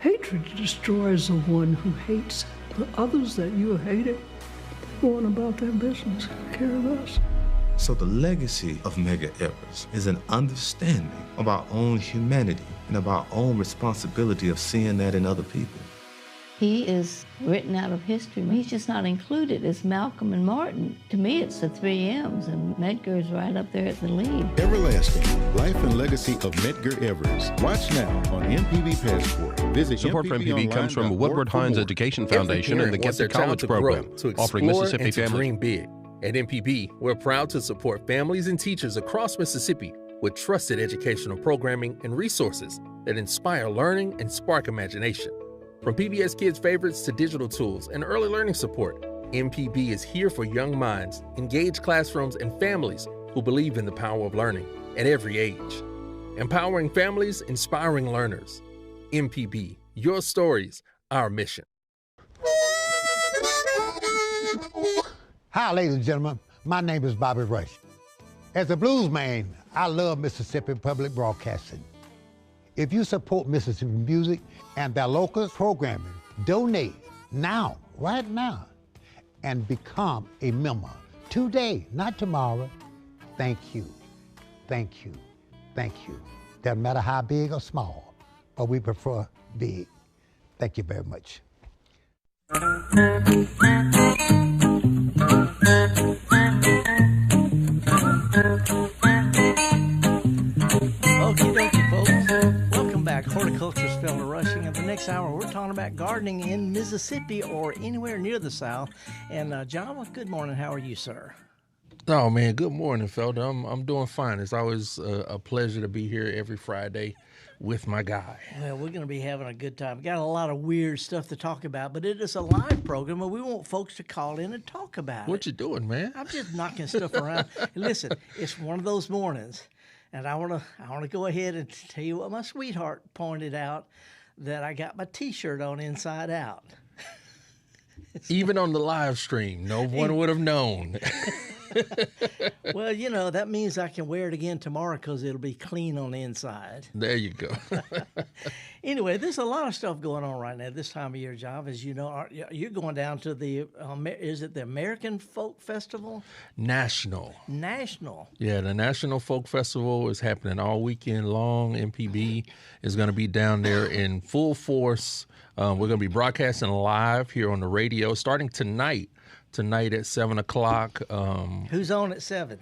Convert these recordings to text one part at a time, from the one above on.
Hatred destroys the one who hates. The others that you hated, go on about their business. Care of us. So the legacy of Medgar Evers is an understanding of our own humanity and of our own responsibility of seeing that in other people. He is written out of history. He's just not included as Malcolm and Martin. To me, it's the 3 M's, and Medgar's right up there at the lead. Everlasting, Life and Legacy of Medgar Evers. Watch now on MPB Passport. Visit Support for MPB comes from Woodward Hines Education Foundation and the Get to College program, offering Mississippi families. Dream big. At MPB, we're proud to support families and teachers across Mississippi with trusted educational programming and resources that inspire learning and spark imagination. From PBS Kids favorites to digital tools and early learning support, MPB is here for young minds, engaged classrooms, and families who believe in the power of learning at every age. Empowering families, inspiring learners. MPB, your stories, our mission. Hi, ladies and gentlemen. My name is Bobby Rush. As a blues man, I love Mississippi Public Broadcasting. If you support Mississippi music and their local programming, donate now, right now, and become a member today, not tomorrow. Thank you, thank you, thank you. Doesn't matter how big or small, but we prefer big. Thank you very much. Okie dokie, folks. Welcome back. Horticulturalist Felder Rushing. In the next hour, we're talking about gardening in Mississippi or anywhere near the South. And John, good morning. How are you, sir? Oh, man, good morning, Felder. I'm doing fine. It's always a pleasure to be here every Friday with my guy. Well, we're going to be having a good time. Got a lot of weird stuff to talk about, but it is a live program, and we want folks to call in and talk about it. What you doing, man? I'm just knocking stuff around. Listen, it's one of those mornings, and I want to go ahead and tell you what my sweetheart pointed out, that I got my T-shirt on inside out. Even on the live stream, no one would have known. Well, you know, that means I can wear it again tomorrow because it'll be clean on the inside. There you go. Anyway, there's a lot of stuff going on right now this time of year, John. As you know, you're going down to the, is it the American Folk Festival? National. Yeah, the National Folk Festival is happening all weekend long. MPB is going to be down there in full force. We're going to be broadcasting live here on the radio starting tonight at 7 o'clock. Who's on at 7?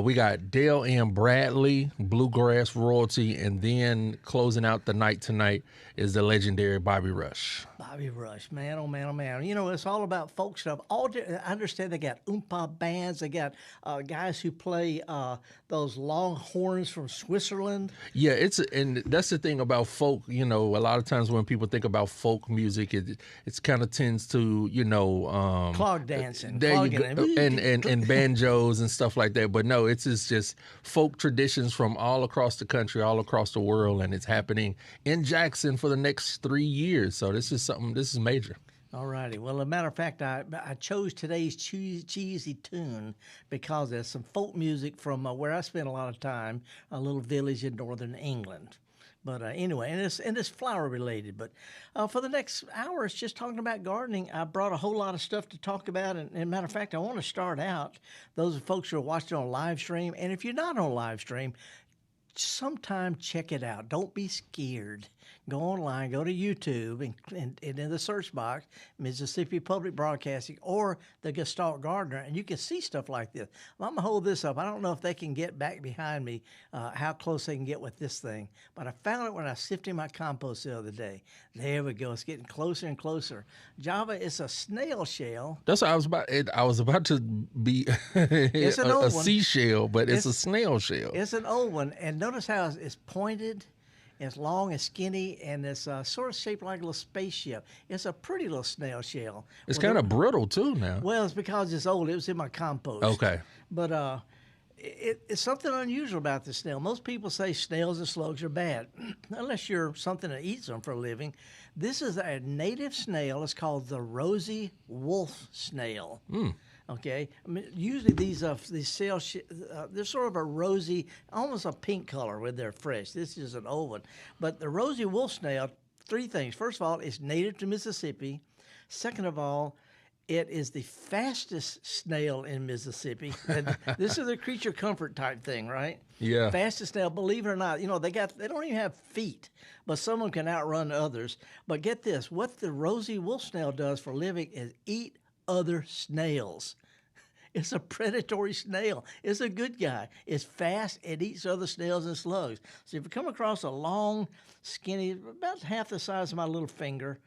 We got Dale Ann Bradley, Bluegrass Royalty, and then closing out the night tonight is the legendary Bobby Rush. Bobby Rush, man, oh man, oh man. You know, it's all about folk stuff. I understand they got oompa bands. They got guys who play those long horns from Switzerland. Yeah, and that's the thing about folk. You know, a lot of times when people think about folk music, it's kind of tends to, you know, clog dancing, there you go, and banjos and stuff like that. But no, it's just folk traditions from all across the country, all across the world, and it's happening in Jackson for the next 3 years. So this is major. All righty. Well, as a matter of fact, I chose today's cheesy tune because there's some folk music from where I spent a lot of time, a little village in northern England. But anyway, and it's flower related. But for the next hour, it's just talking about gardening. I brought a whole lot of stuff to talk about. And as a matter of fact, I want to start out, those folks who are watching on live stream. And if you're not on live stream, sometime check it out. Don't be scared. Go online, go to YouTube, and in the search box, Mississippi Public Broadcasting or the Gestalt Gardener, and you can see stuff like this. Well, I'm going to hold this up. I don't know if they can get back behind me, how close they can get with this thing, but I found it when I was sifting my compost the other day. There we go. It's getting closer and closer. Java, it's a snail shell. That's what I was about to be it's an old a seashell, but it's a snail shell. It's an old one, and notice how it's pointed. It's long and skinny, and it's sort of shaped like a little spaceship. It's a pretty little snail shell. It's kind of brittle, too, now. Well, it's because it's old. It was in my compost. Okay. But it's something unusual about the snail. Most people say snails and slugs are bad, unless you're something that eats them for a living. This is a native snail. It's called the rosy wolf snail. Okay, I mean, usually these snails, they're sort of a rosy, almost a pink color when they're fresh. This is an old one, but the rosy wolf snail three things. First of all, it's native to Mississippi. Second of all, it is the fastest snail in Mississippi. And this is a creature comfort type thing, right? Yeah. Fastest snail, believe it or not. They don't even have feet, but some of them can outrun others. But get this, what the rosy wolf snail does for a living is eat other snails. It's a predatory snail. It's a good guy. It's fast. It eats other snails and slugs. So if you come across a long, skinny, about half the size of my little finger,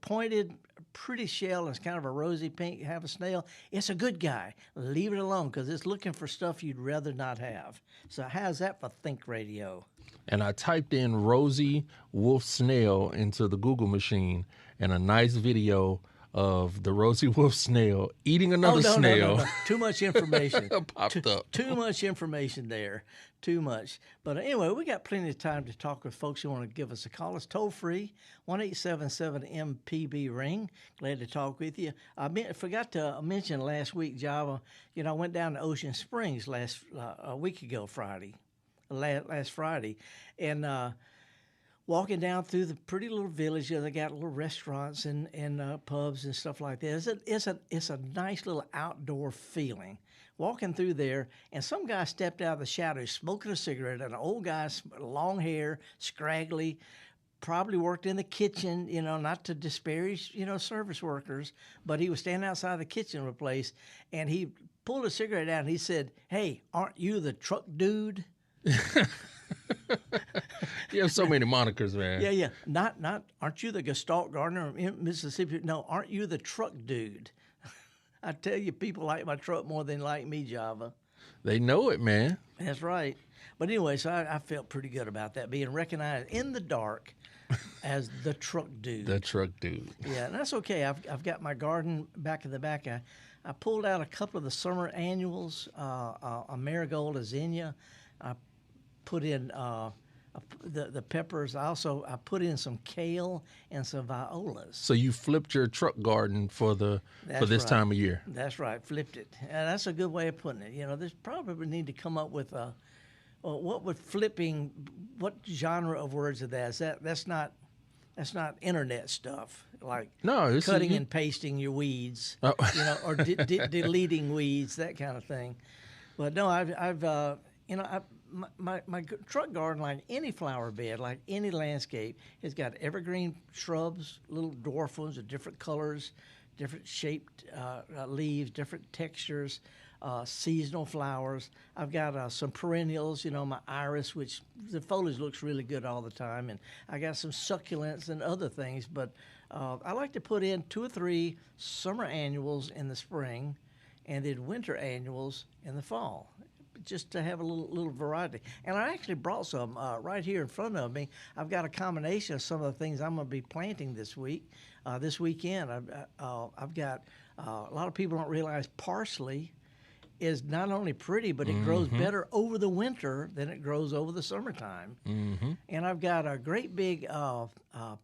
pointed, pretty shell, and it's kind of a rosy pink, have a snail, it's a good guy. Leave it alone because it's looking for stuff you'd rather not have. So how's that for Think Radio? And I typed in rosy wolf snail into the Google machine, and a nice video of the rosy wolf snail eating another snail. No. Too much information. Popped up. Too much information there. Too much. But anyway, we got plenty of time to talk with folks who want to give us a call. It's toll free, 1-877-MPB-RING. Glad to talk with you. I forgot to mention last week, Java, I went down to Ocean Springs a week ago last Friday, and walking down through the pretty little village, they got little restaurants and pubs and stuff like that. It's a nice little outdoor feeling. Walking through there, and some guy stepped out of the shadows smoking a cigarette, and an old guy, long hair, scraggly, probably worked in the kitchen, not to disparage, service workers, but he was standing outside the kitchen of a place, and he pulled a cigarette out, and he said, "Hey, aren't you the truck dude?" You have so many monikers, man. Yeah. Not. Aren't you the Gestalt Gardener in Mississippi? No, aren't you the truck dude? I tell you, people like my truck more than like me, Java. They know it, man. That's right. But anyway, so I felt pretty good about that, being recognized in the dark as the truck dude. The truck dude. Yeah, and that's okay. I've got my garden back in the back. I pulled out a couple of the summer annuals, a marigold, a zinnia. I put in the peppers. I put in some kale and some violas. So you flipped your truck garden for this time of year. That's right, flipped it. And that's a good way of putting it. There's probably need to come up with what genre of words is that? That's not internet stuff like cutting and pasting your weeds, or deleting weeds, that kind of thing. But no, My truck garden, like any flower bed, like any landscape, has got evergreen shrubs, little dwarf ones of different colors, different shaped leaves, different textures, seasonal flowers. I've got some perennials, my iris, which the foliage looks really good all the time, and I got some succulents and other things. But I like to put in 2 or 3 summer annuals in the spring, and then winter annuals in the fall, just to have a little variety. And I actually brought some right here in front of me. I've got a combination of some of the things I'm going to be planting this weekend. I've got a lot of people don't realize parsley is not only pretty, but it grows better over the winter than it grows over the summertime. Mm-hmm. And I've got a great big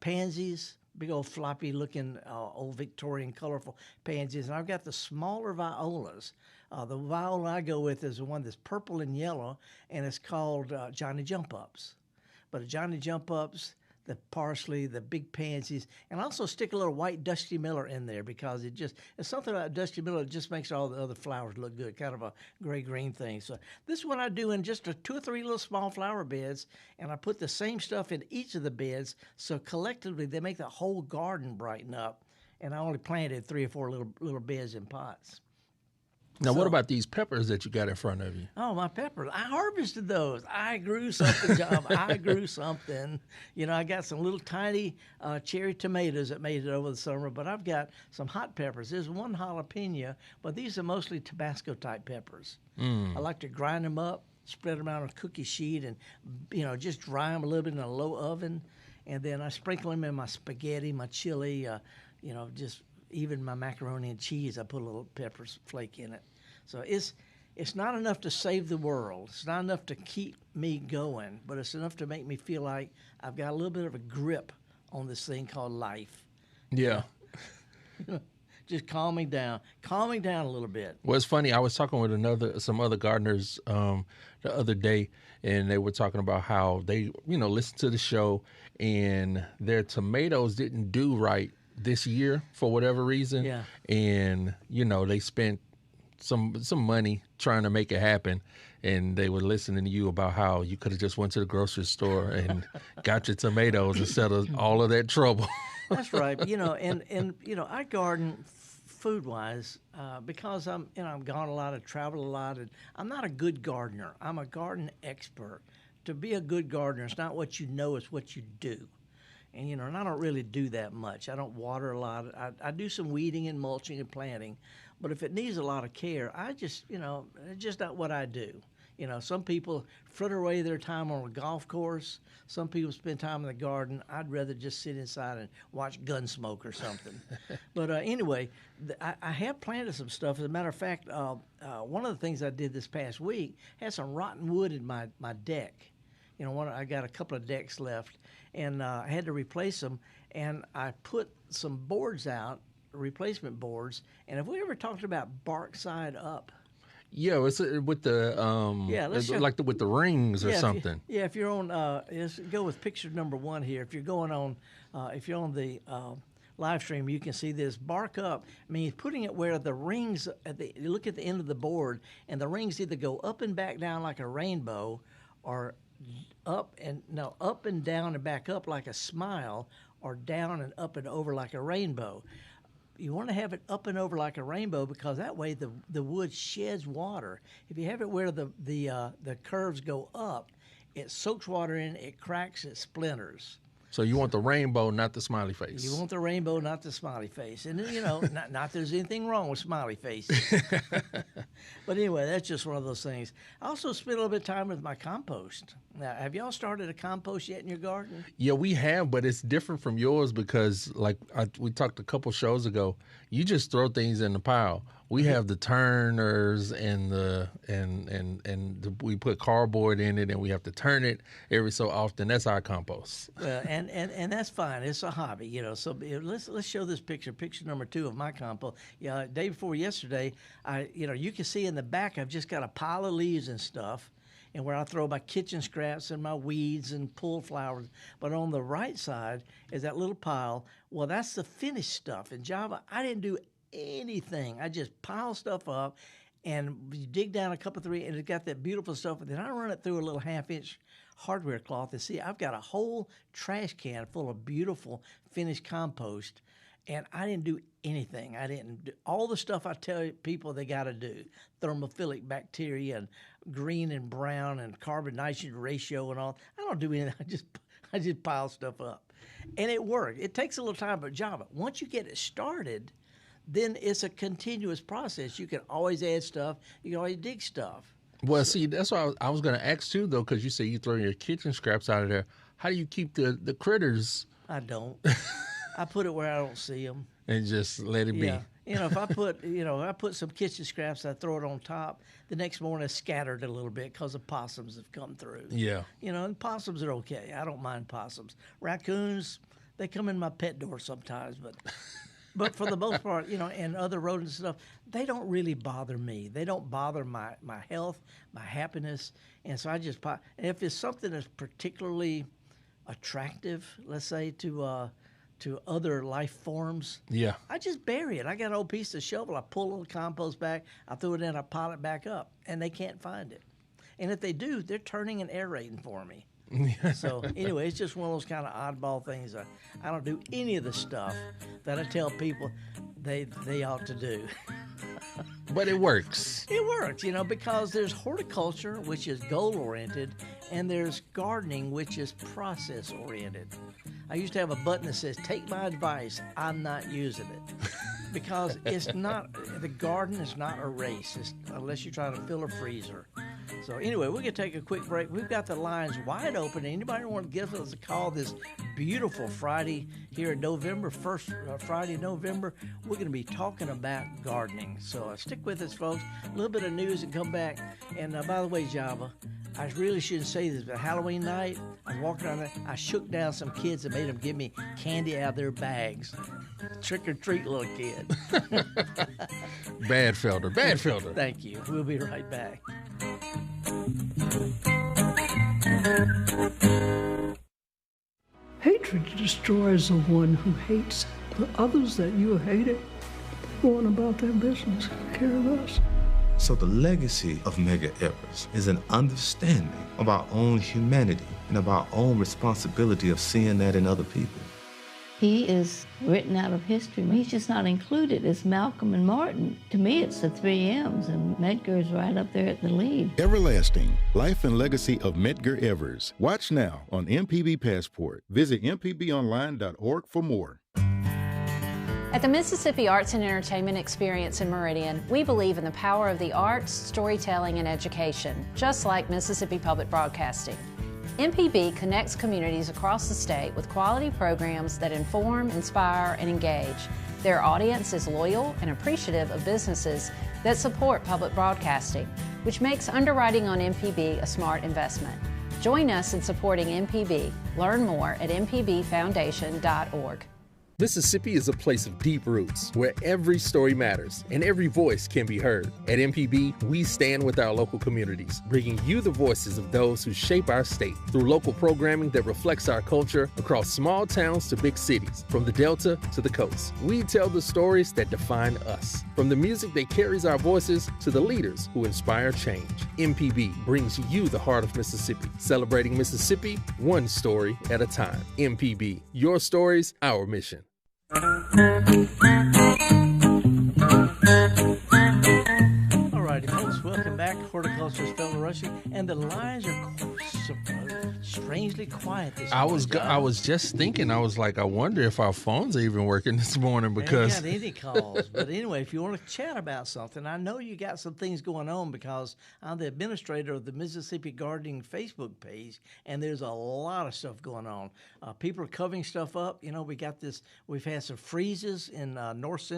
pansies, big old floppy looking old Victorian colorful pansies. And I've got the smaller violas. The viola I go with is the one that's purple and yellow, and it's called Johnny Jump Ups. But the Johnny Jump Ups, the parsley, the big pansies, and also stick a little white Dusty Miller in there because it's something about Dusty Miller that just makes all the other flowers look good, kind of a gray-green thing. So this is what I do in just 2 or 3 little small flower beds, and I put the same stuff in each of the beds, so collectively they make the whole garden brighten up, and I only planted 3 or 4 little beds in pots. Now, what about these peppers that you got in front of you? Oh, my peppers. I harvested those. I grew something, Job. I grew something. I got some little tiny cherry tomatoes that made it over the summer, but I've got some hot peppers. There's one jalapeno, but these are mostly Tabasco-type peppers. I like to grind them up, spread them out on a cookie sheet, and, just dry them a little bit in a low oven, and then I sprinkle them in my spaghetti, my chili, just even my macaroni and cheese. I put a little pepper flake in it. So it's not enough to save the world. It's not enough to keep me going, but it's enough to make me feel like I've got a little bit of a grip on this thing called life. Yeah. just calming down a little bit. Well, it's funny. I was talking with some other gardeners the other day, and they were talking about how they, listened to the show, and their tomatoes didn't do right this year for whatever reason. Yeah. And they spent some money trying to make it happen, and they were listening to you about how you could have just went to the grocery store and got your tomatoes instead of all of that trouble. That's right. And I garden food-wise because I'm gone a lot, I travel a lot, and I'm not a good gardener. I'm a garden expert. To be a good gardener, it's not what you know, it's what you do. And, and I don't really do that much. I don't water a lot. I do some weeding and mulching and planting. But if it needs a lot of care, I just, it's just not what I do. Some people fritter away their time on a golf course. Some people spend time in the garden. I'd rather just sit inside and watch Gunsmoke or something. But anyway, I have planted some stuff. As a matter of fact, one of the things I did this past week had some rotten wood in my deck. I got a couple of decks left, and I had to replace them. And I put some boards out, replacement boards. And have we ever talked about bark side up? Yeah, it's with the with the rings or something. If you're on, let's go with picture number 1 here. If you're going on, if you're on the live stream, you can see this bark up. I mean, putting it where the rings you look at the end of the board, and the rings either go up and back down like a rainbow, or up and down and back up like a smile, or down and up and over like a rainbow. You want to have it up and over like a rainbow because that way the wood sheds water. If you have it where the curves go up, it soaks water in, it cracks, it splinters. So you want the rainbow, not the smiley face. You want the rainbow, not the smiley face. And, not there's anything wrong with smiley faces. But anyway, that's just one of those things. I also spent a little bit of time with my compost. Now, have y'all started a compost yet in your garden? Yeah, we have, but it's different from yours because, we talked a couple shows ago, you just throw things in the pile. We have the turners and we put cardboard in it, and we have to turn it every so often. That's our compost. Well, and that's fine. It's a hobby, So let's show this picture number 2 of my compost. Yeah, day before yesterday, you can see in the back I've just got a pile of leaves and stuff, and where I throw my kitchen scraps and my weeds and pulled flowers. But on the right side is that little pile. Well, that's the finished stuff. In Java, I didn't do anything. I just pile stuff up, and you dig down a couple, 3, and it got that beautiful stuff. And then I run it through a little 1/2-inch hardware cloth, and see, I've got a whole trash can full of beautiful finished compost, and I didn't do anything. I didn't do all the stuff I tell people they got to do: thermophilic bacteria and green and brown and carbon nitrogen ratio and all. I don't do anything. I just pile stuff up, and it worked. It takes a little time, but Java, once you get it started, then it's a continuous process. You can always add stuff. You can always dig stuff. Well, see, that's what I was going to ask too, though, because you say you throw your kitchen scraps out of there. How do you keep the critters? I don't. I put it where I don't see them. And just let it be. If I put some kitchen scraps, I throw it on top. The next morning, it's scattered a little bit because the possums have come through. Yeah. And possums are okay. I don't mind possums. Raccoons, they come in my pet door sometimes, but for the most part, and other rodents and stuff, they don't really bother me. They don't bother my health, my happiness. And so I just and if it's something that's particularly attractive, let's say, to other life forms, yeah, I just bury it. I got an old piece of shovel. I pull a little compost back. I throw it in. I pile it back up, and they can't find it. And if they do, they're turning and aerating for me. So anyway, it's just one of those kind of oddball things. I don't do any of the stuff that I tell people they ought to do. But it works. It works, because there's horticulture, which is goal-oriented, and there's gardening, which is process-oriented. I used to have a button that says, "Take my advice, I'm not using it." Because the garden is not a race, unless you're trying to fill a freezer. So anyway, we're going to take a quick break. We've got the lines wide open. Anybody want to give us a call this beautiful Friday here in November, first Friday in November, we're going to be talking about gardening. So stick with us, folks. A little bit of news and come back. And by the way, Java, I really shouldn't say this, but Halloween night, I was walking around there, I shook down some kids and made them give me candy out of their bags. Trick or treat, little kid. Bad Felder, bad Felder. Thank you. We'll be right back. Hatred destroys the one who hates. The others that you hated go on about their business. Care of us. So the legacy of mega errors is an understanding of our own humanity and of our own responsibility of seeing that in other people. He is written out of history. He's just not included as Malcolm and Martin. To me, it's the 3 M's, and Medgar's right up there at the lead. Everlasting, Life and Legacy of Medgar Evers. Watch now on MPB Passport. Visit mpbonline.org for more. At the Mississippi Arts and Entertainment Experience in Meridian, we believe in the power of the arts, storytelling, and education, just like Mississippi Public Broadcasting. MPB connects communities across the state with quality programs that inform, inspire, and engage. Their audience is loyal and appreciative of businesses that support public broadcasting, which makes underwriting on MPB a smart investment. Join us in supporting MPB. Learn more at mpbfoundation.org. Mississippi is a place of deep roots where every story matters and every voice can be heard. At MPB, we stand with our local communities, bringing you the voices of those who shape our state through local programming that reflects our culture across small towns to big cities, from the Delta to the coast. We tell the stories that define us, from the music that carries our voices to the leaders who inspire change. MPB brings you the heart of Mississippi, celebrating Mississippi one story at a time. MPB, your stories, our mission. All righty, folks, welcome back. Horticulturalist Felder Rushing, and the lines are strangely quiet this morning. I was just thinking, I was like, I wonder if our phones are even working this morning because I ain't got any calls. But anyway, if you want to chat about something, I know you got some things going on because I'm the administrator of the Mississippi Gardening Facebook page, and there's a lot of stuff going on. People are covering stuff up. You know, we've had some freezes in north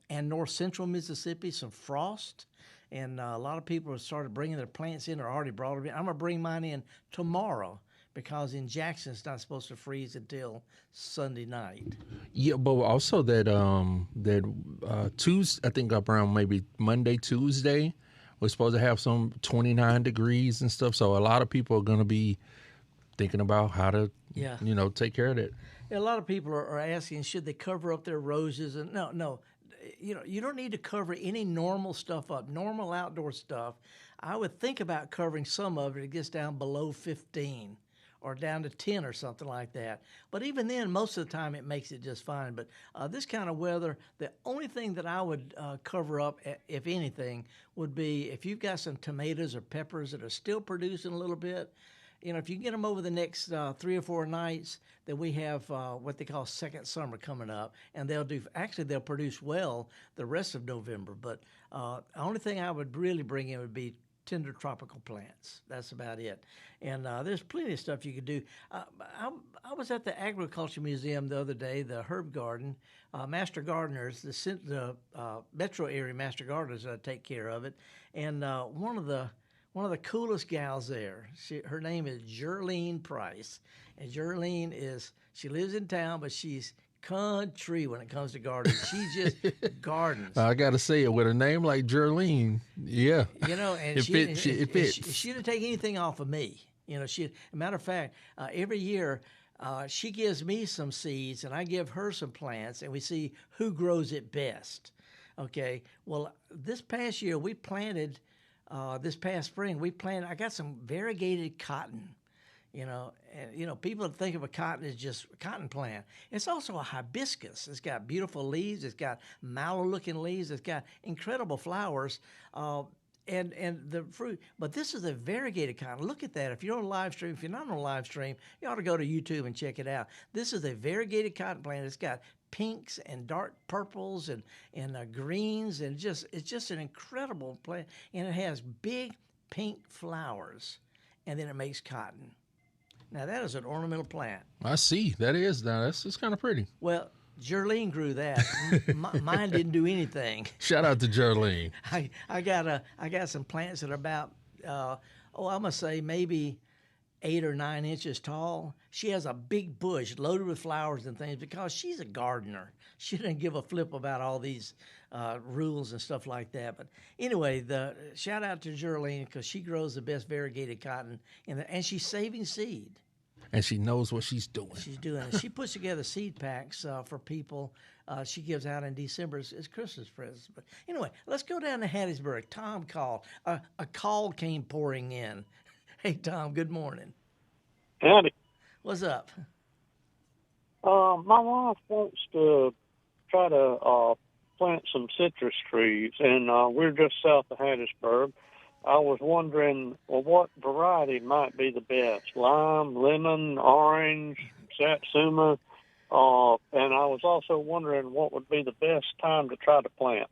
and north central Mississippi, some frost. And a lot of people have started bringing their plants in or already brought them in. I'm going to bring mine in tomorrow because in Jackson it's not supposed to freeze until Sunday night. Yeah, but also that Tuesday, I think up around maybe Monday, Tuesday, we're supposed to have some 29 degrees and stuff. So a lot of people are going to be thinking about how to, take care of that. A lot of people are asking, should they cover up their roses? And no. You don't need to cover any normal stuff up, normal outdoor stuff. I would think about covering some of it. It gets down below 15 or down to 10 or something like that. But even then, most of the time, it makes it just fine. But this kind of weather, the only thing that I would cover up, if anything, would be if you've got some tomatoes or peppers that are still producing a little bit. If you get them over the next 3 or 4 nights, then we have what they call second summer coming up, and they'll produce well the rest of November. But the only thing I would really bring in would be tender tropical plants. That's about it. And there's plenty of stuff you could do. I was at the Agriculture Museum the other day, the herb garden. Master gardeners, the metro area master gardeners take care of it. And one of the coolest gals there, her name is Jerlene Price. And Jerlene she lives in town, but she's country when it comes to gardening. She just gardens. I got to say it, with a name like Jerlene, yeah. And it fits. She didn't take anything off of me. As a matter of fact, every year she gives me some seeds and I give her some plants, and we see who grows it best. Okay, well, this past year we planted, this past spring, I got some variegated cotton, and people think of a cotton as just a cotton plant. It's also a hibiscus. It's got beautiful leaves. It's got mallow-looking leaves. It's got incredible flowers, and the fruit. But this is a variegated cotton. Look at that. If you're on live stream, if you're not on live stream, you ought to go to YouTube and check it out. This is a variegated cotton plant. It's got pinks and dark purples and greens, and it's just an incredible plant. And it has big pink flowers, and then it makes cotton. Now that is an ornamental plant. I see. That's kind of pretty. Well, Jerlene grew that. Mine didn't do anything. Shout out to Jerlene. I got some plants that are about I'm going to say maybe 8 or 9 inches tall. She has a big bush loaded with flowers and things because she's a gardener. She doesn't give a flip about all these rules and stuff like that. But anyway, the shout out to Geraldine because she grows the best variegated cotton, and she's saving seed. And she knows what she's doing. She's doing it. She puts together seed packs for people. She gives out in December as Christmas presents. But anyway, let's go down to Hattiesburg. Tom called. A call came pouring in. Hey, Tom, good morning. Howdy. What's up? My wife wants to try to plant some citrus trees, and we're just south of Hattiesburg. I was wondering, what variety might be the best? Lime, lemon, orange, satsuma, and I was also wondering what would be the best time to try to plant.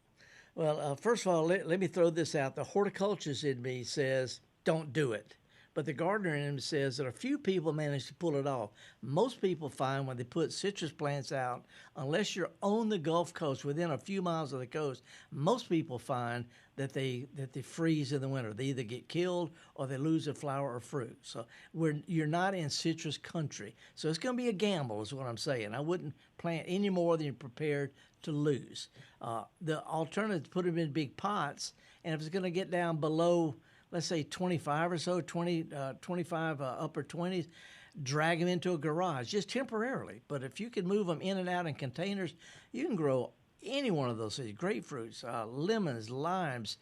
Well, first of all, let me throw this out. The horticulturalist in me says don't do it. But the gardener in him says that a few people manage to pull it off. Most people find when they put citrus plants out, unless you're on the Gulf Coast, within a few miles of the coast, most people find that they freeze in the winter. They either get killed or they lose their flower or fruit. So you're not in citrus country. So it's going to be a gamble is what I'm saying. I wouldn't plant any more than you're prepared to lose. The alternative is put them in big pots, and if it's going to get down below, let's say 25 or so, 25 upper 20s, drag them into a garage just temporarily. But if you can move them in and out in containers, you can grow any one of those things: grapefruits, lemons, limes,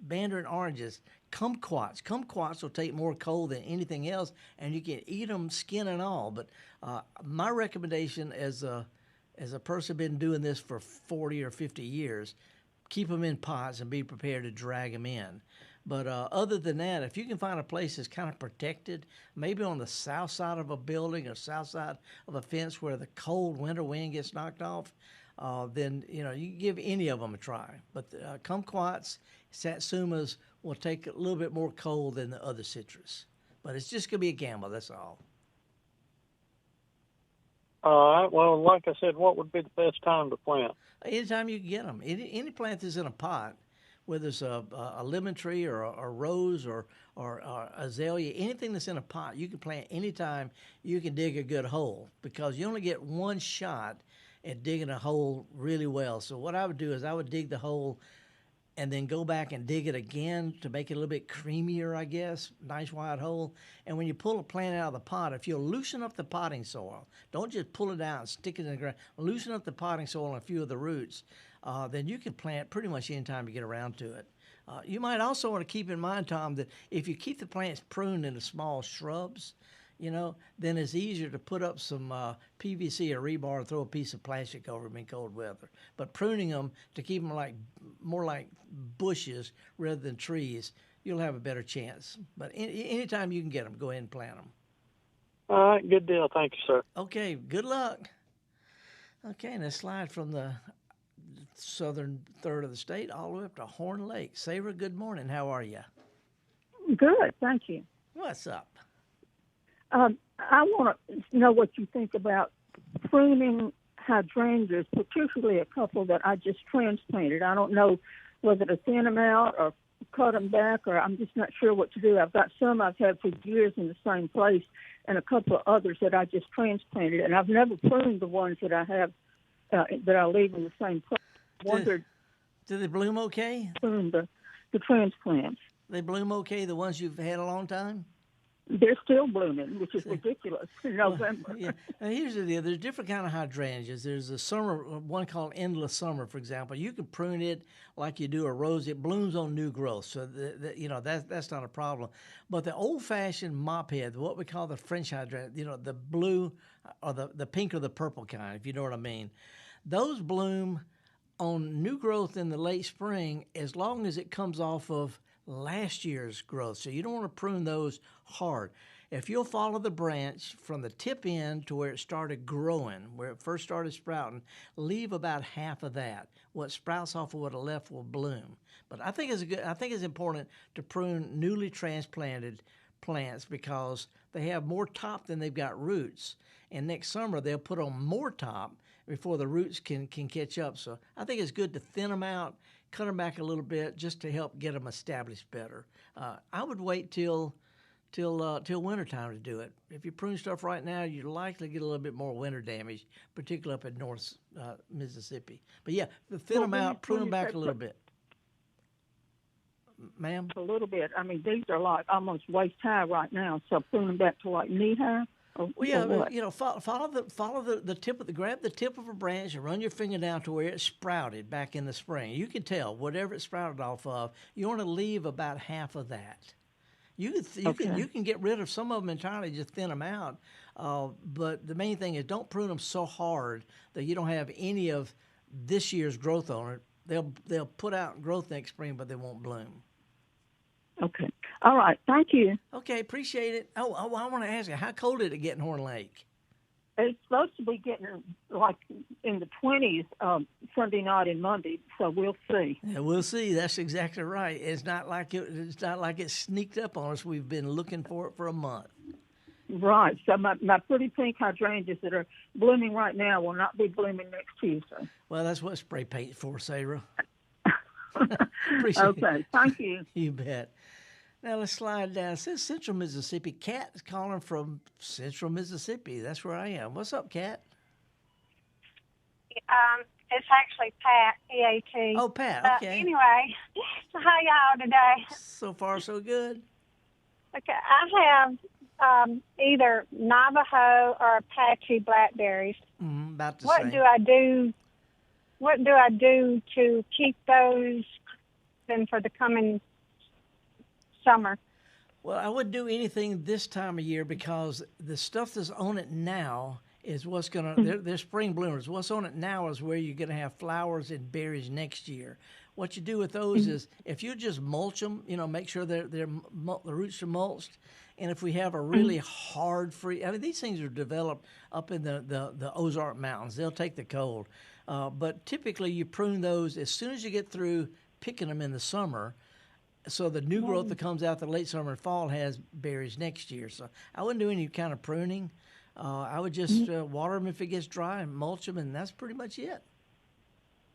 mandarin oranges, kumquats. Kumquats will take more cold than anything else, and you can eat them skin and all. But my recommendation as a person been doing this for 40 or 50 years, keep them in pots and be prepared to drag them in. But other than that, if you can find a place that's kind of protected, maybe on the south side of a building or south side of a fence where the cold winter wind gets knocked off, then you can give any of them a try. But kumquats, satsumas will take a little bit more cold than the other citrus. But it's just going to be a gamble, that's all. All right. Well, like I said, what would be the best time to plant? Anytime you can get them. Any plant that's in a pot, whether it's a lemon tree or a rose or azalea, anything that's in a pot, you can plant anytime you can dig a good hole, because you only get one shot at digging a hole really well. So what I would do is I would dig the hole and then go back and dig it again to make it a little bit creamier, I guess, nice wide hole. And when you pull a plant out of the pot, if you'll loosen up the potting soil, don't just pull it out and stick it in the ground, loosen up the potting soil and a few of the roots, then you can plant pretty much any time you get around to it. You might also want to keep in mind, Tom, that if you keep the plants pruned into small shrubs, then it's easier to put up some PVC or rebar and throw a piece of plastic over them in cold weather. But pruning them to keep them more like bushes rather than trees, you'll have a better chance. But anytime you can get them, go ahead and plant them. All right, good deal. Thank you, sir. Okay, good luck. Okay, and let's slide from the southern third of the state all the way up to Horn Lake. Sarah, good morning. How are you? Good, thank you. What's up? I want to know what you think about pruning hydrangeas, particularly a couple that I just transplanted. I don't know whether to thin them out or cut them back, or I'm just not sure what to do. I've got some I've had for years in the same place and a couple of others that I just transplanted, and I've never pruned the ones that I have that I leave in the same place. Do they bloom okay? Prune the transplants. They bloom okay, the ones you've had a long time? They're still blooming, which is ridiculous in November. Yeah. Now, here's the deal. There's different kind of hydrangeas. There's a summer one called Endless Summer, for example. You can prune it like you do a rose. It blooms on new growth, so that's not a problem. But the old-fashioned mophead, what we call the French hydrangea, the blue or the pink or the purple kind, if you know what I mean, those bloom on new growth in the late spring as long as it comes off of last year's growth. So you don't want to prune those hard. If you'll follow the branch from the tip end to where it started growing, where it first started sprouting, leave about half of that. What sprouts off of what it left will bloom. But I think it's important to prune newly transplanted plants because they have more top than they've got roots. And next summer they'll put on more top before the roots can catch up. So I think it's good to thin them out, cut them back a little bit just to help get them established better. I would wait till wintertime to do it. If you prune stuff right now, you're likely to get a little bit more winter damage, particularly up in North Mississippi. But yeah, thin them out, prune them back a little bit. Ma'am? A little bit. I mean, these are like almost waist high right now, so prune them back to like knee high. Well, yeah, follow the tip of grab the tip of a branch and run your finger down to where it sprouted back in the spring. You can tell whatever it sprouted off of. You want to leave about half of that. You can get rid of some of them entirely, just thin them out. But the main thing is don't prune them so hard that you don't have any of this year's growth on it. They'll put out growth next spring, but they won't bloom. Okay. All right. Thank you. Okay. Appreciate it. Oh, I want to ask you, how cold did it get in Horn Lake? It's supposed to be getting like in the 20s Sunday night and Monday, so we'll see. Yeah, we'll see. That's exactly right. It's not like it sneaked up on us. We've been looking for it for a month. Right. So my pretty pink hydrangeas that are blooming right now will not be blooming next Tuesday. Well, that's what spray paint's for, Sarah. Okay. Thank you. You bet. Now let's slide down. It says Central Mississippi. Kat is calling from Central Mississippi. That's where I am. What's up, Kat? It's actually Pat, E-A-T. Oh, Pat, okay. Anyway, so how y'all today? So far, so good. Okay, I have either Navajo or Apache blackberries. About the same. What do I do to keep those then for the coming summer? Well, I wouldn't do anything this time of year because the stuff that's on it now is what's going to, they're spring bloomers. What's on it now is where you're going to have flowers and berries next year. What you do with those is if you just mulch them, make sure the roots are mulched. And if we have a really hard these things are developed up in the Ozark Mountains. They'll take the cold. But typically you prune those as soon as you get through picking them in the summer. So the new growth that comes out the late summer and fall has berries next year. So I wouldn't do any kind of pruning. I would just water them if it gets dry and mulch them, and that's pretty much it.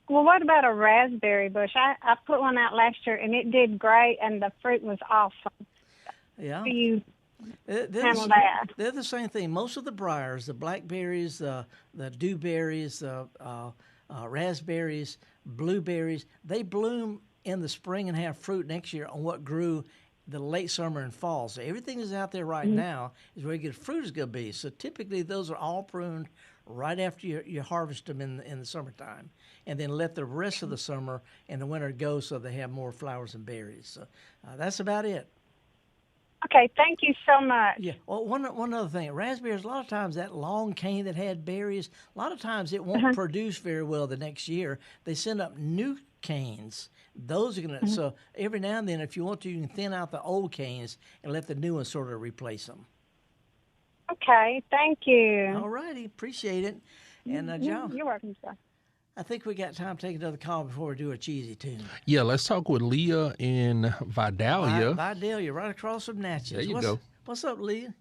Well, what about a raspberry bush? I put one out last year, and it did great, and the fruit was awesome. Yeah. How do you handle that? They're the same thing. Most of the briars, the blackberries, the dewberries, raspberries, blueberries, they bloom in the spring and have fruit next year on what grew the late summer and fall. So everything that's out there right now is where your fruit is going to be. So typically those are all pruned right after you harvest them in the summertime, and then let the rest of the summer and the winter go so they have more flowers and berries. So that's about it. Okay, thank you so much. Yeah. Well, one other thing, raspberries, a lot of times that long cane that had berries, a lot of times it won't produce very well the next year. They send up new canes. Those are going to, so every now and then, if you want to, you can thin out the old canes and let the new ones sort of replace them. Okay, thank you. All righty, appreciate it. And John, you're welcome, sir. I think we got time to take another call before we do a cheesy tune. Yeah, let's talk with Leah in Vidalia. Vidalia, right across from Natchez. There you go. What's up, Leah?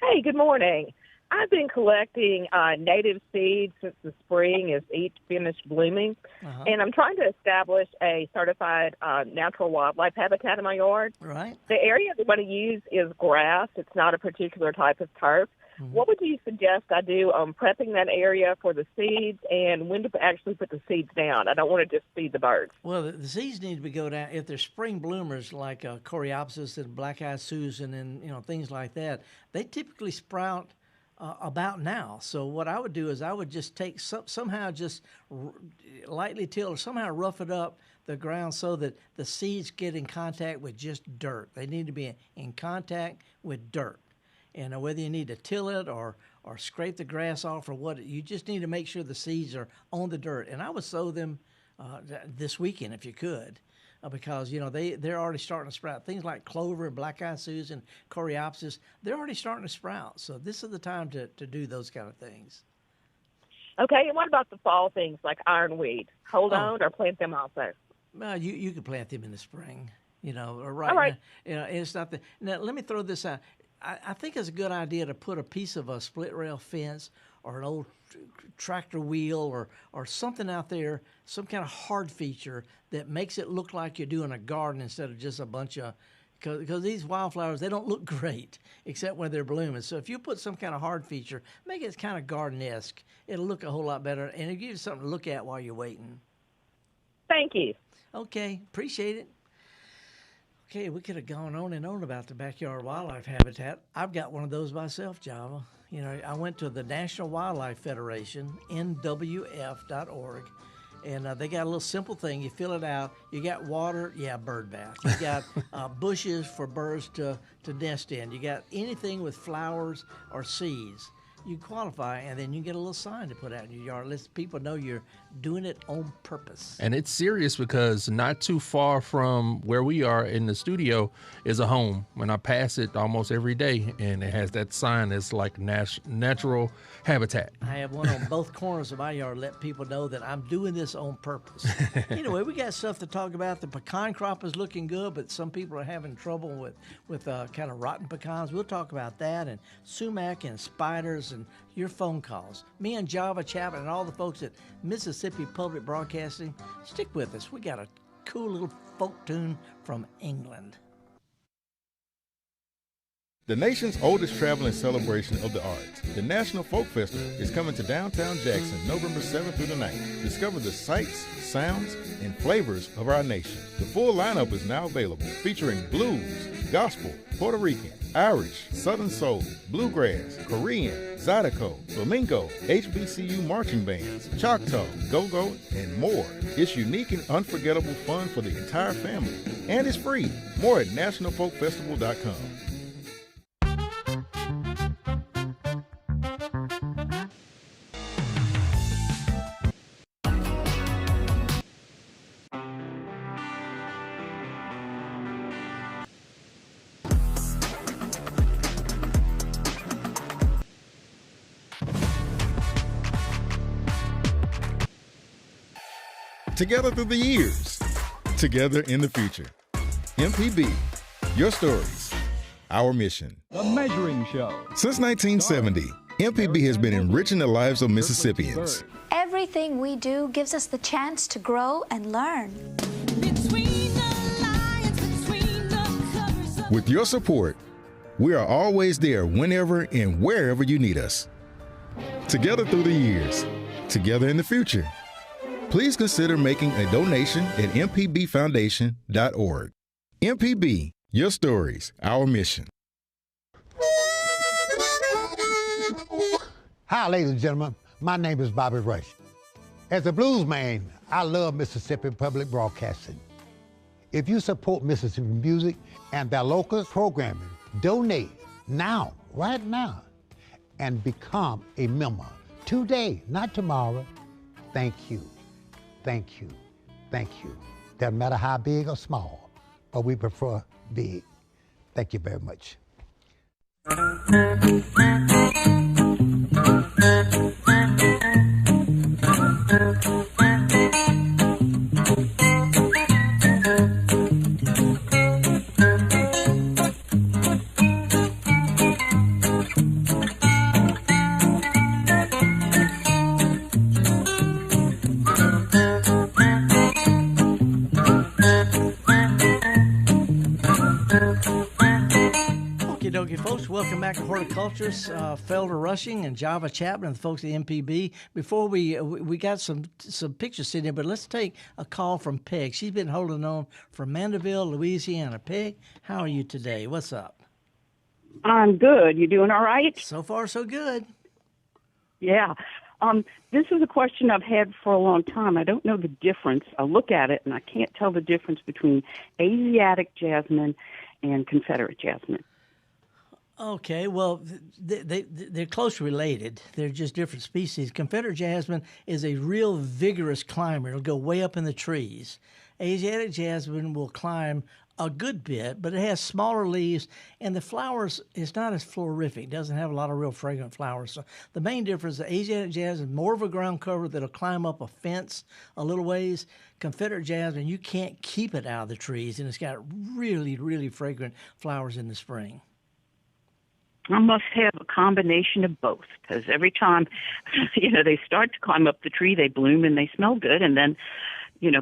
Hey, good morning. I've been collecting native seeds since the spring as each finished blooming, and I'm trying to establish a certified natural wildlife habitat in my yard. Right. The area I want to use is grass. It's not a particular type of turf. What would you suggest I do on prepping that area for the seeds, and when to actually put the seeds down? I don't want to just feed the birds. Well, the seeds need to go down. If they're spring bloomers like Coreopsis and black-eyed Susan and things like that, they typically sprout about now. So what I would do is I would just take somehow just lightly till or somehow rough it up the ground so that the seeds get in contact with just dirt. They need to be in contact with dirt. And whether you need to till it or scrape the grass off or what, you just need to make sure the seeds are on the dirt. And I would sow them this weekend if you could. Because, they're already starting to sprout. Things like clover, black-eyed Susan, Coreopsis, they're already starting to sprout. So this is the time to do those kind of things. Okay, and what about the fall things like ironweed? Hold on or plant them also? Well, you could plant them in the spring, or All right. Now, it's not now, let me throw this out. I think it's a good idea to put a piece of a split rail fence an old tractor wheel or something out there, some kind of hard feature that makes it look like you're doing a garden instead of just a bunch of, because these wildflowers, they don't look great except when they're blooming. So if you put some kind of hard feature, make it kind of garden-esque, it'll look a whole lot better, and it'll give you something to look at while you're waiting. Thank you. Okay, appreciate it. Okay, we could have gone on and on about the backyard wildlife habitat. I've got one of those myself, Java. You know, I went to the National Wildlife Federation, NWF.org, and they got a little simple thing. You fill it out. You got water, bird bath. You got bushes for birds to nest in. You got anything with flowers or seeds. You qualify, and then you get a little sign to put out in your yard. Let people know you're doing it on purpose. And it's serious because not too far from where we are in the studio is a home. When I pass it almost every day, and it has that sign that's like natural habitat. I have one on both corners of my yard. Let people know that I'm doing this on purpose. Anyway, we got stuff to talk about. The pecan crop is looking good, but some people are having trouble with kind of rotten pecans. We'll talk about that, and sumac and spiders and your phone calls. Me and Java Chapman and all the folks at Mississippi Public Broadcasting, stick with us. We got a cool little folk tune from England. The nation's oldest traveling celebration of the arts, the National Folk Festival, is coming to downtown Jackson November 7th through the 9th. Discover the sights, sounds, and flavors of our nation. The full lineup is now available, featuring blues, gospel, Puerto Rican, Irish, Southern Soul, Bluegrass, Korean, Zydeco, Flamenco, HBCU marching bands, Choctaw, Go-Go, and more. It's unique and unforgettable fun for the entire family, and it's free. More at nationalfolkfestival.com. Together through the years, together in the future. MPB, your stories, our mission. The Measuring Show. Since 1970, MPB has been enriching the lives of Mississippians. Everything we do gives us the chance to grow and learn. With your support, we are always there whenever and wherever you need us. Together through the years, together in the future. Please consider making a donation at mpbfoundation.org. MPB, your stories, our mission. Hi, ladies and gentlemen. My name is Bobby Rush. As a blues man, I love Mississippi Public Broadcasting. If you support Mississippi music and their local programming, donate now, right now, and become a member today, not tomorrow. Thank you. Thank you. Thank you. Doesn't matter how big or small, but we prefer big. Thank you very much. Folks, welcome back to Horticulturalist, Felder Rushing and Java Chapman and the folks at MPB. Before we got some pictures sitting there, but let's take a call from Peg. She's been holding on from Mandeville, Louisiana. Peg, how are you today? What's up? I'm good. You doing all right? So far, so good. Yeah. This is a question I've had for a long time. I don't know the difference. I look at it, and I can't tell the difference between Asiatic jasmine and Confederate jasmine. Okay, well, they're closely related. They're just different species. Confederate jasmine is a real vigorous climber. It'll go way up in the trees. Asiatic jasmine will climb a good bit, but it has smaller leaves, and the flowers is not as florific. It doesn't have a lot of real fragrant flowers. So the main difference, the Asiatic jasmine, more of a ground cover that'll climb up a fence a little ways. Confederate jasmine, you can't keep it out of the trees, and it's got really, really fragrant flowers in the spring. I must have a combination of both, because every time, they start to climb up the tree, they bloom and they smell good, and then,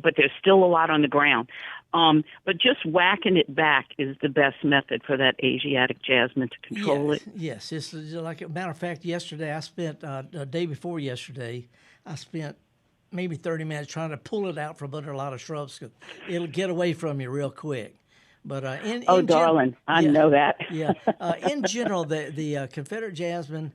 but there's still a lot on the ground. But just whacking it back is the best method for that Asiatic jasmine to control it. Yes, it's like a matter of fact. Yesterday, I spent the day before yesterday, I spent maybe 30 minutes trying to pull it out from under a lot of shrubs because it'll get away from you real quick. But darling, I know that. In general, the Confederate jasmine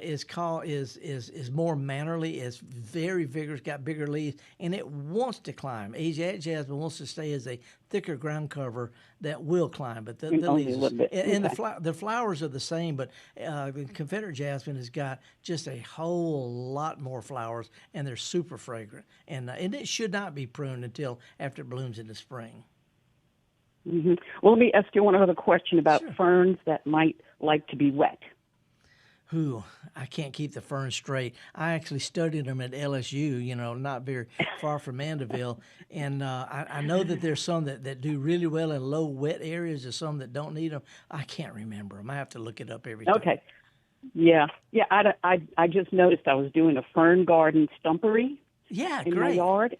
is more mannerly. It's very vigorous, got bigger leaves, and it wants to climb. Asiatic jasmine wants to stay as a thicker ground cover that will climb, but the leaves and the flowers are the same. But the Confederate jasmine has got just a whole lot more flowers, and they're super fragrant. And it should not be pruned until after it blooms in the spring. Mm-hmm. Well, let me ask you one other question about ferns that might like to be wet. I can't keep the ferns straight. I actually studied them at LSU, not very far from Mandeville. And I know that there's some that do really well in low wet areas. There's some that don't need them. I can't remember them. I have to look it up every time. Okay. Yeah. I just noticed I was doing a fern garden stumpery in my yard.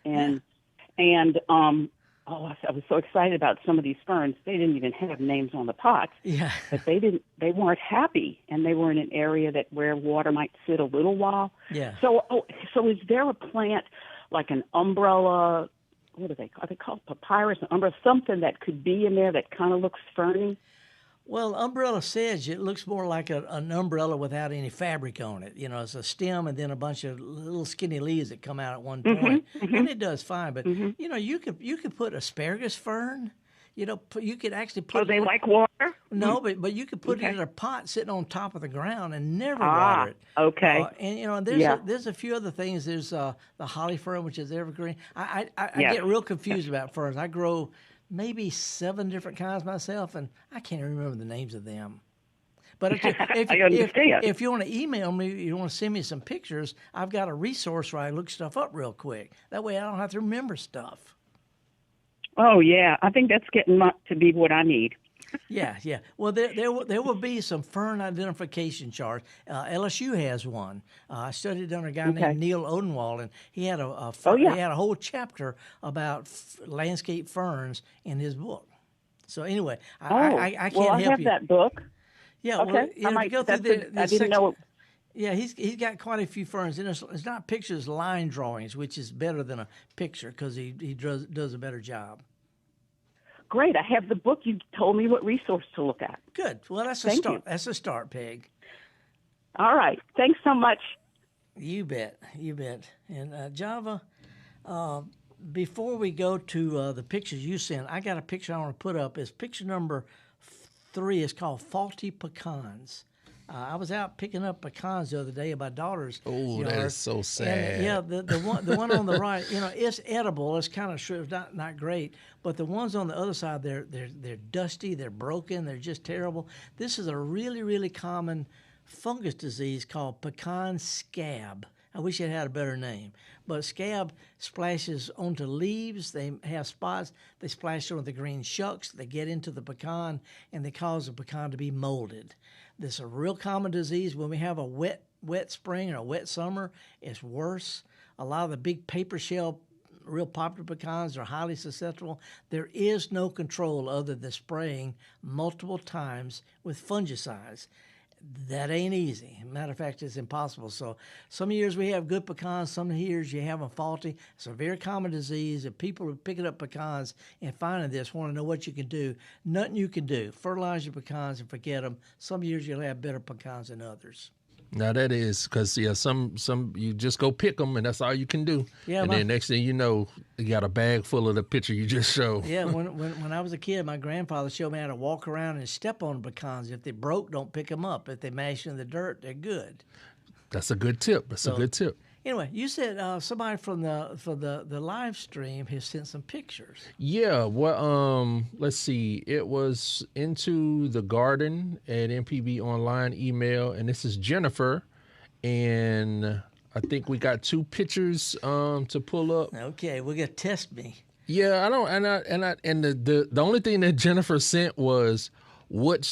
I was so excited about some of these ferns. They didn't even have names on the pots. Yeah. But they weren't happy, and they were in an area where water might sit a little while. Yeah. So is there a plant like an umbrella? What are they called? Are they called papyrus, an umbrella, something that could be in there that kind of looks ferny? Well, umbrella sedge, it looks more like an umbrella without any fabric on it. It's a stem and then a bunch of little skinny leaves that come out at one point, and it does fine. But you could put asparagus fern. You could actually put. Oh, they like water? No, but you could put it in a pot sitting on top of the ground and never water it. Okay. And there's a few other things. There's the holly fern, which is evergreen. I get real confused about ferns. I grow maybe 7 different kinds myself, and I can't remember the names of them. But if you want to email me, you want to send me some pictures, I've got a resource where I look stuff up real quick. That way I don't have to remember stuff. Oh, yeah. I think that's getting to be what I need. Yeah. Well, there will be some fern identification charts. LSU has one. I studied under a guy named Neil Odenwald, and he had he had a whole chapter about landscape ferns in his book. So anyway, I can't help you. Well, I have that book. Yeah. Okay. Well, if you go through I didn't know it. Yeah, he's got quite a few ferns. And it's not pictures, line drawings, which is better than a picture because he does a better job. Great. I have the book. You told me what resource to look at. Good. Well, that's a start. That's a start, Peg. All right. Thanks so much. You bet. And Java, before we go to the pictures you sent, I got a picture I want to put up. It's picture number 3. It's called Faulty Pecans. I was out picking up pecans the other day at my daughter's. Oh, that is so sad. And, the one on the right, it's edible. It's kind of not great, but the ones on the other side, they're dusty, they're broken, they're just terrible. This is a really, really common fungus disease called pecan scab. I wish it had a better name, but scab splashes onto leaves. They have spots. They splash onto the green shucks. They get into the pecan, and they cause the pecan to be molded. This is a real common disease. When we have a wet spring or a wet summer, it's worse. A lot of the big paper shell, real popular pecans are highly susceptible. There is no control other than spraying multiple times with fungicides. That ain't easy. Matter of fact, it's impossible. So some years we have good pecans, some years you have them faulty. It's a very common disease. If people are picking up pecans and finding this, want to know what you can do, nothing you can do. Fertilize your pecans and forget them. Some years you'll have better pecans than others. Now that is because some you just go pick them and that's all you can do. Yeah, and then next thing you know, you got a bag full of the picture you just showed. Yeah, when I was a kid, my grandfather showed me how to walk around and step on pecans. If they broke, don't pick them up. If they mash in the dirt, they're good. That's a good tip. A good tip. Anyway, you said somebody from the live stream has sent some pictures. Yeah, well, let's see. It was Into the Garden at MPB Online email, and this is Jennifer, and I think we got 2 pictures to pull up. Okay, we're gonna test me. Yeah, the only thing that Jennifer sent was what's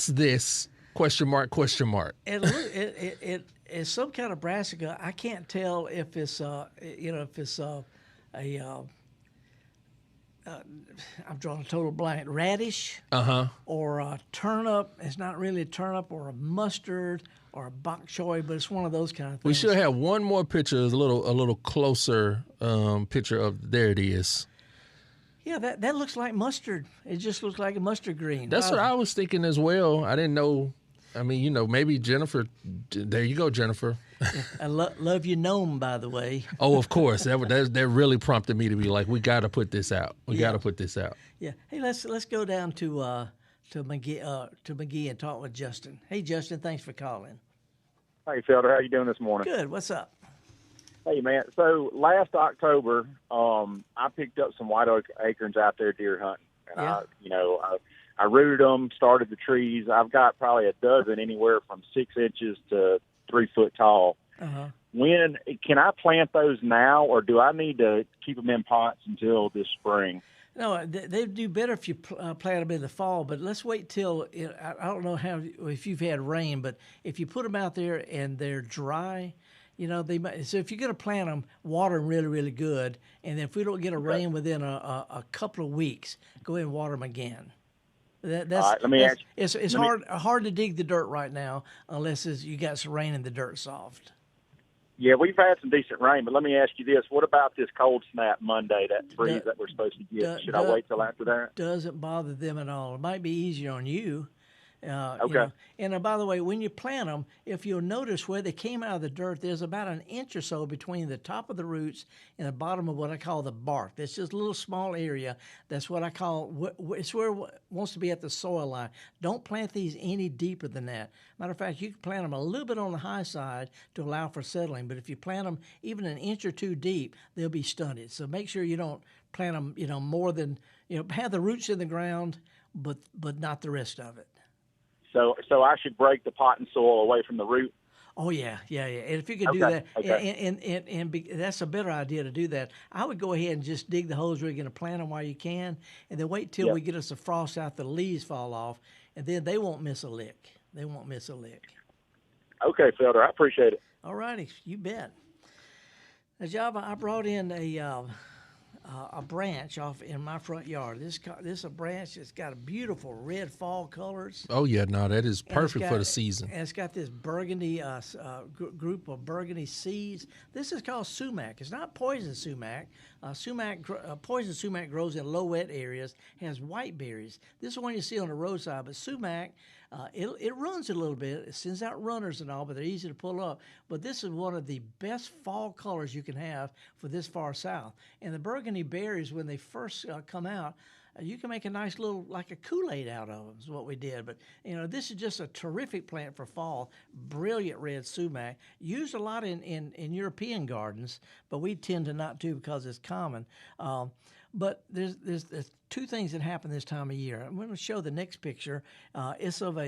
this Question mark, question mark. It's some kind of brassica. I can't tell if it's I'm drawing a total blank. Radish, or a turnip. It's not really a turnip, or a mustard, or a bok choy, but it's one of those kind of things. We should have one more picture, a little closer picture of. There it is. Yeah, that looks like mustard. It just looks like a mustard green. That's what I was thinking as well. I didn't know. I mean, maybe Jennifer. There you go, Jennifer. I love your gnome, by the way. Oh, of course. That really prompted me to be like, we got to put this out. We got to put this out. Yeah. Hey, let's go down to McGee and talk with Justin. Hey, Justin, thanks for calling. Hey, Felder, how you doing this morning? Good. What's up? Hey, man. So last October, I picked up some white oak acorns out there deer hunting, and I rooted them, started the trees. I've got probably a dozen, anywhere from 6 inches to 3 foot tall. When can I plant those now, or do I need to keep them in pots until this spring? No, they do better if you plant them in the fall. But let's wait till I don't know if you've had rain, but if you put them out there and they're dry, they might. So if you're going to plant them, water them really, really good. And if we don't get a rain within a couple of weeks, go ahead and water them again. Let me ask you. It's hard to dig the dirt right now unless you got some rain and the dirt's soft. Yeah, we've had some decent rain, but let me ask you this. What about this cold snap Monday, that freeze that we're supposed to get? Should I wait till after that? Doesn't bother them at all. It might be easier on you. Okay. And by the way, when you plant them, if you'll notice where they came out of the dirt, there's about an inch or so between the top of the roots and the bottom of what I call the bark. That's just a little small area. That's what I call, it's where it wants to be at the soil line. Don't plant these any deeper than that. Matter of fact, you can plant them a little bit on the high side to allow for settling, but if you plant them even an inch or two deep, they'll be stunted. So make sure you don't plant them, more than, have the roots in the ground, but not the rest of it. So I should break the pot and soil away from the root? Oh, yeah. And if you could do that, and that's a better idea to do that. I would go ahead and just dig the holes where you're going to plant them while you can, and then wait till we get us a frost out, the leaves fall off, and then they won't miss a lick. Okay, Felder, I appreciate it. All righty, you bet. Now, Java, I brought in a branch off in my front yard. This is a branch that's got a beautiful red fall colors. Oh yeah, no, that is perfect for the season. And it's got this burgundy group of burgundy seeds. This is called sumac. It's not poison sumac. Poison sumac grows in low wet areas. Has white berries. This is one you see on the roadside. But sumac, it runs a little bit. It sends out runners and all, but they're easy to pull up. But this is one of the best fall colors you can have for this far south. And the burgundy berries, when they first come out, you can make a nice little, like a Kool-Aid out of them is what we did. But, this is just a terrific plant for fall. Brilliant red sumac. Used a lot in European gardens, but we tend to not to because it's common. But there's two things that happen this time of year. I'm going to show the next picture. It's of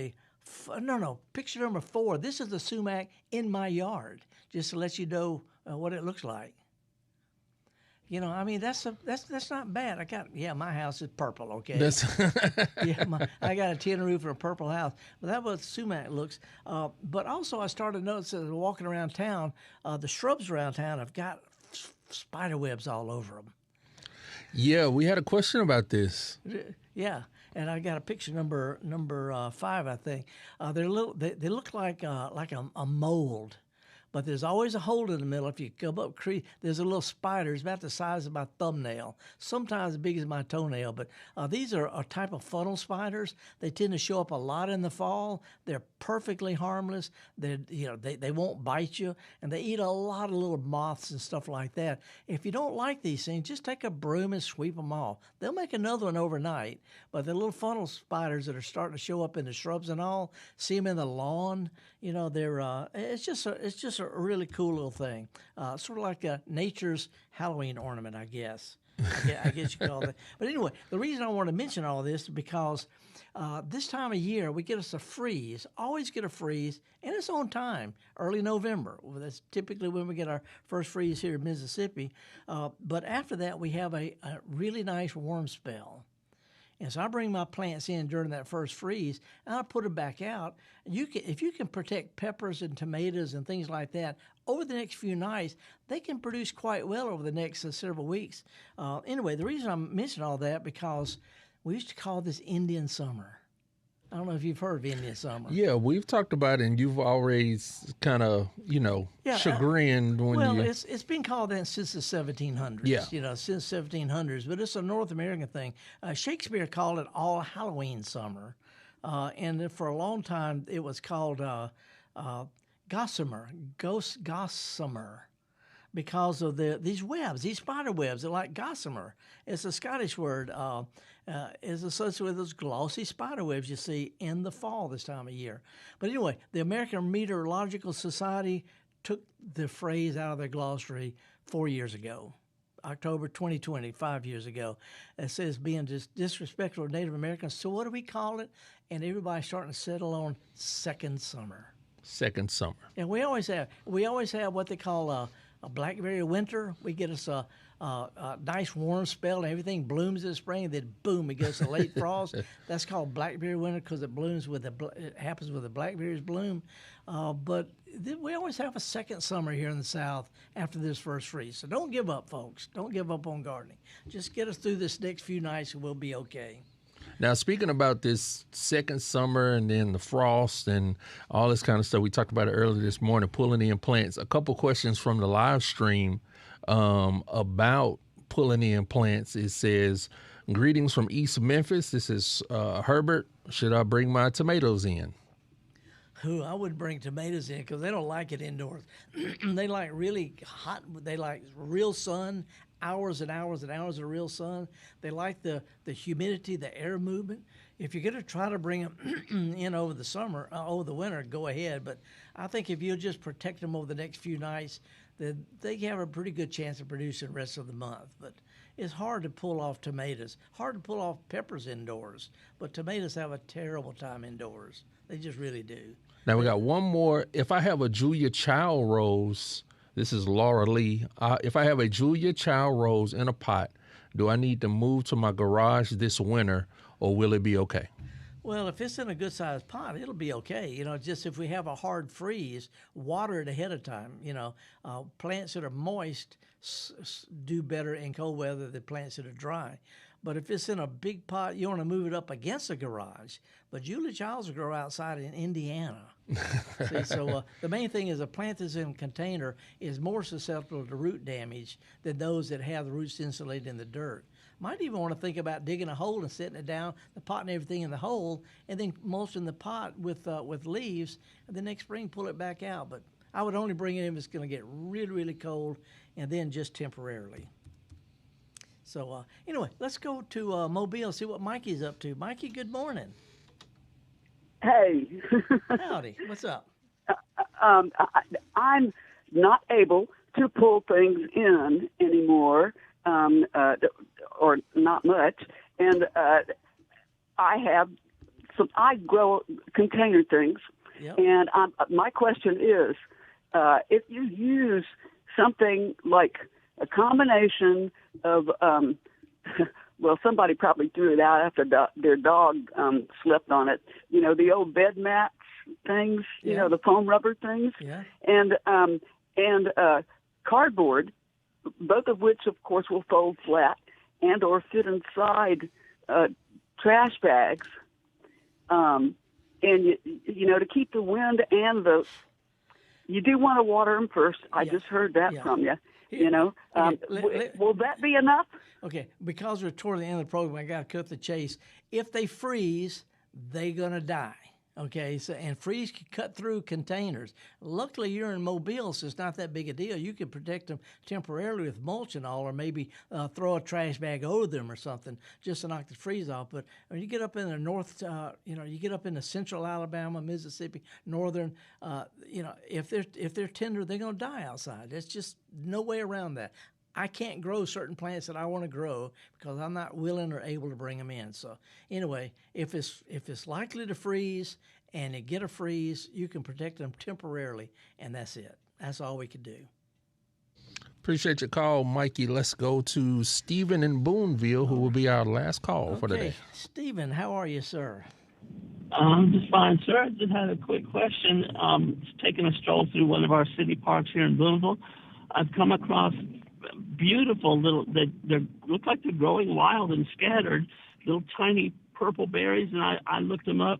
picture number 4. This is the sumac in my yard, just to let you know what it looks like. That's not bad. My house is purple, okay? I got a tin roof and a purple house. But that's what sumac looks. But also I started noticing walking around town, the shrubs around town have got spider webs all over them. Yeah, we had a question about this. Yeah, and I got a picture number 5, I think. They look like a mold. But there's always a hole in the middle. If you come up, there's a little spider. It's about the size of my thumbnail, sometimes as big as my toenail. But these are a type of funnel spiders. They tend to show up a lot in the fall. They're perfectly harmless. They won't bite you, and they eat a lot of little moths and stuff like that. If you don't like these things, just take a broom and sweep them off. They'll make another one overnight. But the little funnel spiders that are starting to show up in the shrubs and all, see them in the lawn. They're it's just a really cool little thing, sort of like a nature's Halloween ornament, I guess. I guess you could call it. But anyway, the reason I want to mention all this is because this time of year we get us a freeze. Always get a freeze, and it's on time, early November. Well, that's typically when we get our first freeze here in Mississippi. But after that, we have a really nice warm spell. And so I bring my plants in during that first freeze, and I put them back out. If you can protect peppers and tomatoes and things like that over the next few nights, they can produce quite well over the next several weeks. Anyway, the reason I'm mentioning all that because we used to call this Indian summer. I don't know if you've heard of Indian summer. Yeah, we've talked about it, and you've always kind of, chagrined when you... Well, it's been called that since the 1700s. Yeah. Since 1700s, but it's a North American thing. Shakespeare called it All Halloween Summer, and for a long time it was called gossamer, because of these webs, these spider webs. They're like gossamer. It's a Scottish word. Is associated with those glossy spider webs you see in the fall this time of year. But anyway, the American Meteorological Society took the phrase out of their glossary 4 years ago, October 2020, 5 years ago. It says being disrespectful of Native Americans. So what do we call it? And everybody's starting to settle on second summer. Second summer. And we always have what they call a blackberry winter. We get us a nice warm spell and everything blooms in the spring, and then boom, it gets a late frost. That's called blackberry winter because it happens with the blackberries bloom. But we always have a second summer here in the South after this first freeze. So don't give up, folks. Don't give up on gardening. Just get us through this next few nights and we'll be okay. Now, speaking about this second summer and then the frost and all this kind of stuff, we talked about it earlier this morning, pulling in plants. A couple questions from the live stream about pulling in plants. It says, greetings from East Memphis. This is Herbert. Should I bring my tomatoes in? I would bring tomatoes in because they don't like it indoors. They like really hot. They like real sun, hours and hours and hours of real sun. They like the humidity, the air movement. If you're going to try to bring them in over the winter, go ahead. But I think if you'll just protect them over the next few nights, then they have a pretty good chance of producing the rest of the month. But it's hard to pull off tomatoes, hard to pull off peppers indoors. But tomatoes have a terrible time indoors. They just really do. Now we got one more. If I have a Julia Child rose, this is Laura Lee. If I have a Julia Child rose in a pot, do I need to move to my garage this winter, or will it be okay? Well, if it's in a good-sized pot, it'll be okay. Just if we have a hard freeze, water it ahead of time. Plants that are moist do better in cold weather than plants that are dry. But if it's in a big pot, you want to move it up against the garage. But Julia Childs will grow outside in Indiana. See, so the main thing is a plant that's in a container is more susceptible to root damage than those that have the roots insulated in the dirt. Might even want to think about digging a hole and setting it down, the pot and everything in the hole, and then mulching the pot with leaves, and the next spring pull it back out. But I would only bring it in if it's going to get really, really cold, and then just temporarily. So anyway, let's go to Mobile, see what Mikey's up to. Mikey, good morning. Hey. Howdy. What's up? I'm not able to pull things in anymore, or not much, and I grow container things, yep. And my question is, if you use something like a combination of, well, somebody probably threw it out after their dog slept on it. The old bed mats things, Yeah. The foam rubber things, Yeah. and cardboard, both of which, of course, will fold flat and or fit inside trash bags, and to keep the wind and you do want to water them first. I just heard that from you. Will that be enough? Okay, because we're toward the end of the program, I got to cut the chase. If they freeze, they're going to die. Okay, so and freeze can cut through containers. Luckily, you're in Mobile, so it's not that big a deal. You can protect them temporarily with mulch and all, or maybe throw a trash bag over them or something just to knock the freeze off. But when you get up in the north, you get up into central Alabama, Mississippi, northern, if they're tender, they're going to die outside. There's just no way around that. I can't grow certain plants that I want to grow because I'm not willing or able to bring them in. So anyway, if it's likely to freeze and you get a freeze, you can protect them temporarily, and that's it. That's all we can do. Appreciate your call, Mikey. Let's go to Stephen in Boonville, who will be our last call for today. Stephen, how are you, sir? I'm just fine, sir. I just had a quick question. Taking a stroll through one of our city parks here in Boonville, I've come across beautiful little, they look like they're growing wild and scattered, little tiny purple berries, and I looked them up,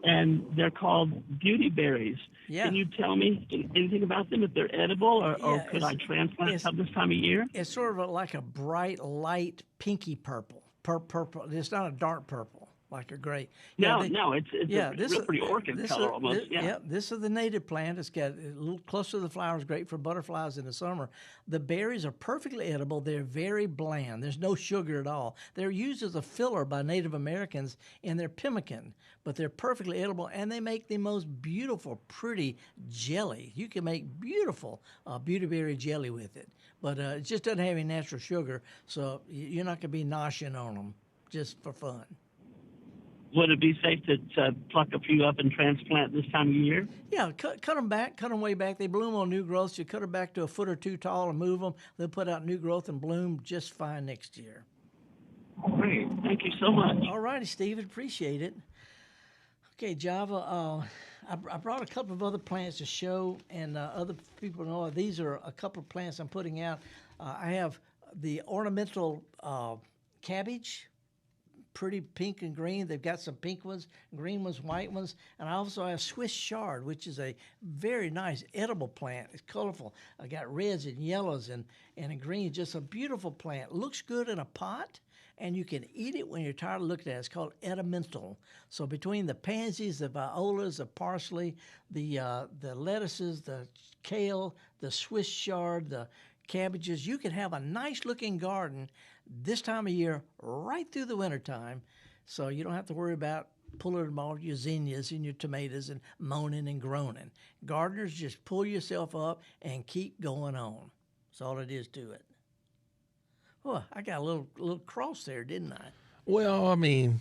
and they're called beauty berries. Yeah. Can you tell me anything about them, if they're edible, or could I transplant some this time of year? It's sort of like a bright, light, pinky purple. Purple. It's not a dark purple like a gray. No, it's a real pretty orchid color almost. This is the native plant. It's got a little closer to the flowers, great for butterflies in the summer. The berries are perfectly edible. They're very bland. There's no sugar at all. They're used as a filler by Native Americans in their pemmican, but they're perfectly edible, and they make the most beautiful, pretty jelly. You can make beautiful beauty berry jelly with it, but it just doesn't have any natural sugar, so you're not going to be noshing on them just for fun. Would it be safe to pluck a few up and transplant this time of year? Yeah, cut them back, cut them way back. They bloom on new growths. You cut them back to a foot or two tall and move them. They'll put out new growth and bloom just fine next year. Great. Thank you so much. All righty, Stephen. Appreciate it. Okay, Java, I brought a couple of other plants to show, and other people know these are a couple of plants I'm putting out. I have the ornamental cabbage, pretty pink and green. They've got some pink ones, green ones, white ones. And I also have Swiss chard, which is a very nice edible plant. It's colorful. I got reds and yellows and a green. Just a beautiful plant. Looks good in a pot, and you can eat it when you're tired of looking at it. It's called edimental. So between the pansies, the violas, the parsley, the lettuces, the kale, the Swiss chard, the cabbages, you can have a nice looking garden this time of year right through the wintertime, so you don't have to worry about pulling all your zinnias and your tomatoes and moaning and groaning. Gardeners, just pull yourself up and keep going on. That's all it is to it. Well, I got a little cross there, didn't I? Well, I mean,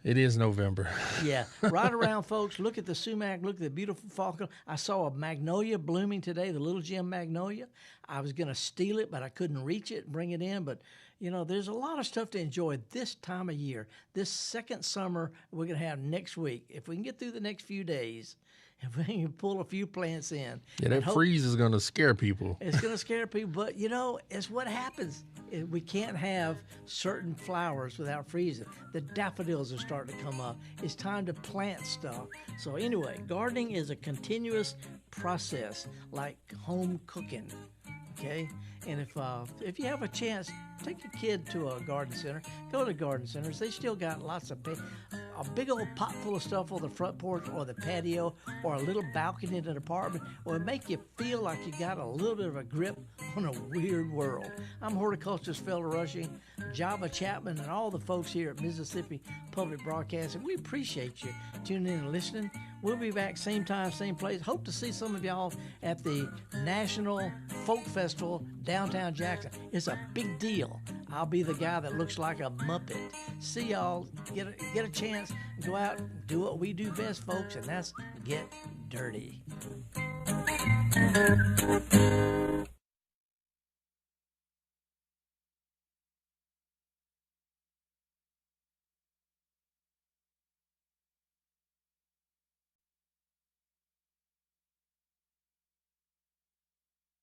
it is November. Yeah. Right around, folks, look at the sumac, look at the beautiful falcon. I saw a magnolia blooming today, the little gem magnolia. I was going to steal it, but I couldn't reach it and bring it in. But, you know, there's a lot of stuff to enjoy this time of year. This second summer we're going to have next week. If we can get through the next few days, if we can pull a few plants in. Yeah, that freeze is going to scare people. It's going to scare people, but, you know, it's what happens. We can't have certain flowers without freezing. The daffodils are starting to come up. It's time to plant stuff. So anyway, gardening is a continuous process, like home cooking, okay? And if you have a chance, take your kid to a garden center. Go to garden centers. They still got lots of a big old pot full of stuff on the front porch or the patio or a little balcony in an apartment will make you feel like you got a little bit of a grip on a weird world. I'm horticulturalist Felder Rushing, Java Chapman, and all the folks here at Mississippi Public Broadcasting. We appreciate you tuning in and listening. We'll be back same time, same place. Hope to see some of y'all at the National Folk Festival downtown Jackson. It's a big deal. I'll be the guy that looks like a Muppet. See y'all. Get a chance. Go out and do what we do best, folks, and that's get dirty.